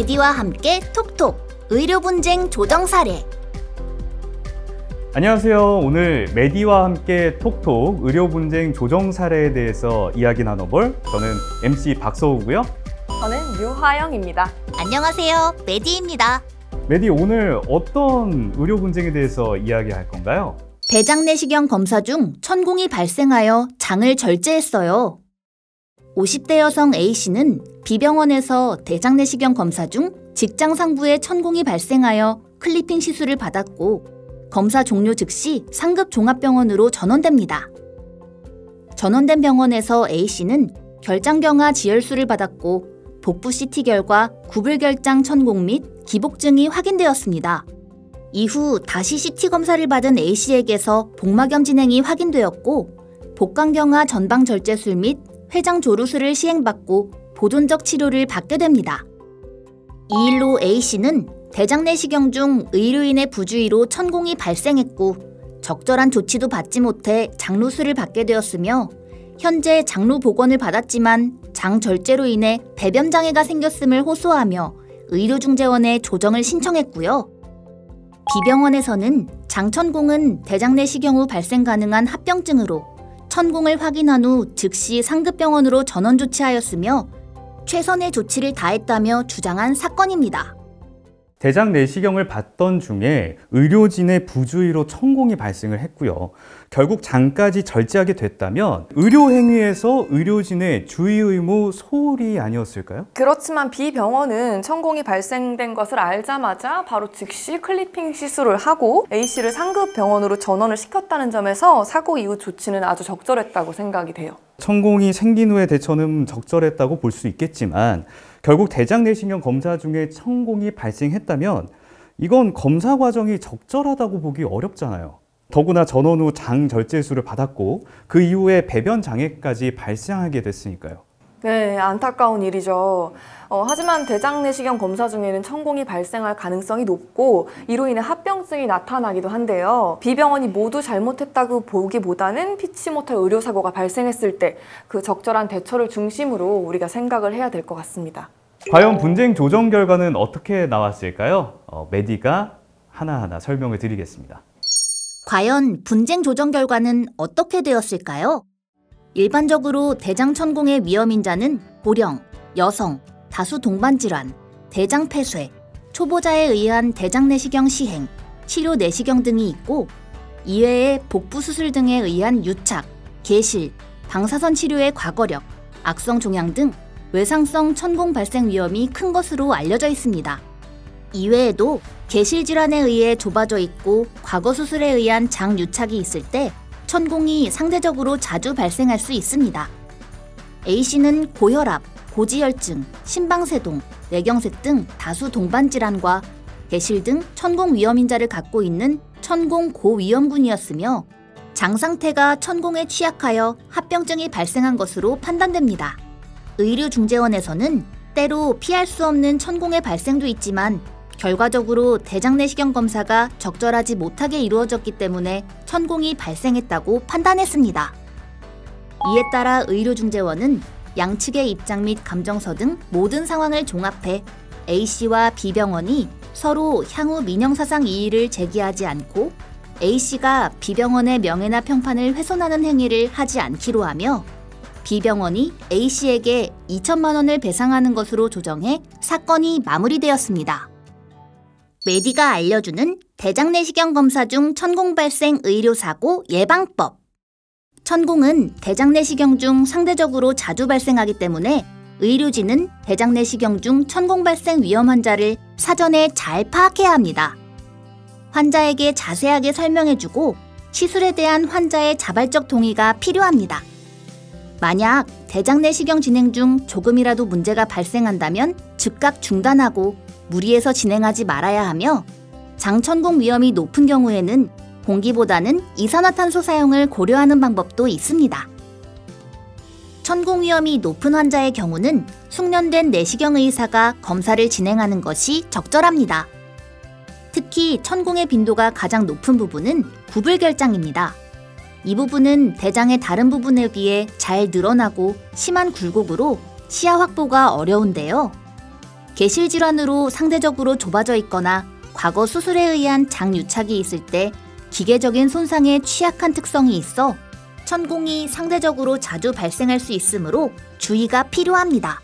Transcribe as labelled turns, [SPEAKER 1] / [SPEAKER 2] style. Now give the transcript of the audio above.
[SPEAKER 1] 메디와 함께 톡톡 의료 분쟁 조정 사례.
[SPEAKER 2] 안녕하세요. 오늘 메디와 함께 톡톡 의료 분쟁 조정 사례에 대해서 이야기 나눠볼 저는 MC 박서우고요.
[SPEAKER 3] 저는 유화영입니다.
[SPEAKER 1] 안녕하세요. 메디입니다.
[SPEAKER 2] 메디, 오늘 어떤 의료 분쟁에 대해서 이야기할 건가요?
[SPEAKER 1] 대장 내시경 검사 중 천공이 발생하여 장을 절제했어요. 50대 여성 A씨는 B병원에서 대장 내시경 검사 중 직장 상부에 천공이 발생하여 클리핑 시술을 받았고 검사 종료 즉시 상급 종합병원으로 전원됩니다. 전원된 병원에서 A씨는 결장경화 지혈술을 받았고 복부 CT 결과 구불결장 천공 및 기복증이 확인되었습니다. 이후 다시 CT 검사를 받은 A씨에게서 복막염 진행이 확인되었고 복강경화 전방절제술 및 회장조루술을 시행받고 보존적 치료를 받게 됩니다. 이 일로 A씨는 대장 내시경 중 의료인의 부주의로 천공이 발생했고 적절한 조치도 받지 못해 장루술을 받게 되었으며 현재 장루 복원을 받았지만 장 절제로 인해 배변 장애가 생겼음을 호소하며 의료중재원에 조정을 신청했고요. B병원에서는 장천공은 대장 내시경 후 발생 가능한 합병증으로 천공을 확인한 후 즉시 상급병원으로 전원 조치하였으며 최선의 조치를 다했다며 주장한 사건입니다.
[SPEAKER 2] 대장 내시경을 받던 중에 의료진의 부주의로 천공이 발생을 했고요. 결국 장까지 절제하게 됐다면 의료행위에서 의료진의 주의 의무 소홀이 아니었을까요?
[SPEAKER 3] 그렇지만 B병원은 천공이 발생된 것을 알자마자 바로 즉시 클리핑 시술을 하고 A씨를 상급 병원으로 전원을 시켰다는 점에서 사고 이후 조치는 아주 적절했다고 생각이 돼요.
[SPEAKER 2] 천공이 생긴 후의 대처는 적절했다고 볼 수 있겠지만 결국 대장 내시경 검사 중에 천공이 발생했다면 이건 검사 과정이 적절하다고 보기 어렵잖아요. 더구나 전원 후 장 절제술을 받았고 그 이후에 배변 장애까지 발생하게 됐으니까요.
[SPEAKER 3] 네, 안타까운 일이죠. 하지만 대장 내시경 검사 중에는 천공이 발생할 가능성이 높고 이로 인해 합병증이 나타나기도 한데요. B병원이 모두 잘못했다고 보기보다는 피치 못할 의료사고가 발생했을 때 그 적절한 대처를 중심으로 우리가 생각을 해야 될 것 같습니다.
[SPEAKER 2] 과연 분쟁 조정 결과는 어떻게 나왔을까요? 메디가 하나하나 설명을 드리겠습니다.
[SPEAKER 1] 과연 분쟁 조정 결과는 어떻게 되었을까요? 일반적으로 대장 천공의 위험인자는 고령, 여성, 다수 동반질환, 대장 폐쇄, 초보자에 의한 대장 내시경 시행, 치료 내시경 등이 있고 이외에 복부 수술 등에 의한 유착, 개실, 방사선 치료의 과거력, 악성 종양 등 외상성 천공 발생 위험이 큰 것으로 알려져 있습니다. 이외에도 개실 질환에 의해 좁아져 있고 과거 수술에 의한 장 유착이 있을 때 천공이 상대적으로 자주 발생할 수 있습니다. A씨는 고혈압, 고지혈증, 심방세동, 뇌경색 등 다수 동반질환과 개실 등 천공 위험인자를 갖고 있는 천공 고위험군이었으며 장 상태가 천공에 취약하여 합병증이 발생한 것으로 판단됩니다. 의료중재원에서는 때로 피할 수 없는 천공의 발생도 있지만 결과적으로 대장 내시경 검사가 적절하지 못하게 이루어졌기 때문에 천공이 발생했다고 판단했습니다. 이에 따라 의료중재원은 양측의 입장 및 감정서 등 모든 상황을 종합해 A씨와 B병원이 서로 향후 민형사상 이의를 제기하지 않고 A씨가 B병원의 명예나 평판을 훼손하는 행위를 하지 않기로 하며 B병원이 A씨에게 2천만 원을 배상하는 것으로 조정해 사건이 마무리되었습니다. 메디가 알려주는 대장 내시경 검사 중 천공 발생 의료사고 예방법. 천공은 대장 내시경 중 상대적으로 자주 발생하기 때문에 의료진은 대장 내시경 중 천공 발생 위험 환자를 사전에 잘 파악해야 합니다. 환자에게 자세하게 설명해주고 시술에 대한 환자의 자발적 동의가 필요합니다. 만약 대장 내시경 진행 중 조금이라도 문제가 발생한다면 즉각 중단하고 무리해서 진행하지 말아야 하며 장천공 위험이 높은 경우에는 공기보다는 이산화탄소 사용을 고려하는 방법도 있습니다. 천공 위험이 높은 환자의 경우는 숙련된 내시경 의사가 검사를 진행하는 것이 적절합니다. 특히 천공의 빈도가 가장 높은 부분은 구불결장입니다. 이 부분은 대장의 다른 부분에 비해 잘 늘어나고 심한 굴곡으로 시야 확보가 어려운데요. 개실 질환으로 상대적으로 좁아져 있거나 과거 수술에 의한 장유착이 있을 때 기계적인 손상에 취약한 특성이 있어 천공이 상대적으로 자주 발생할 수 있으므로 주의가 필요합니다.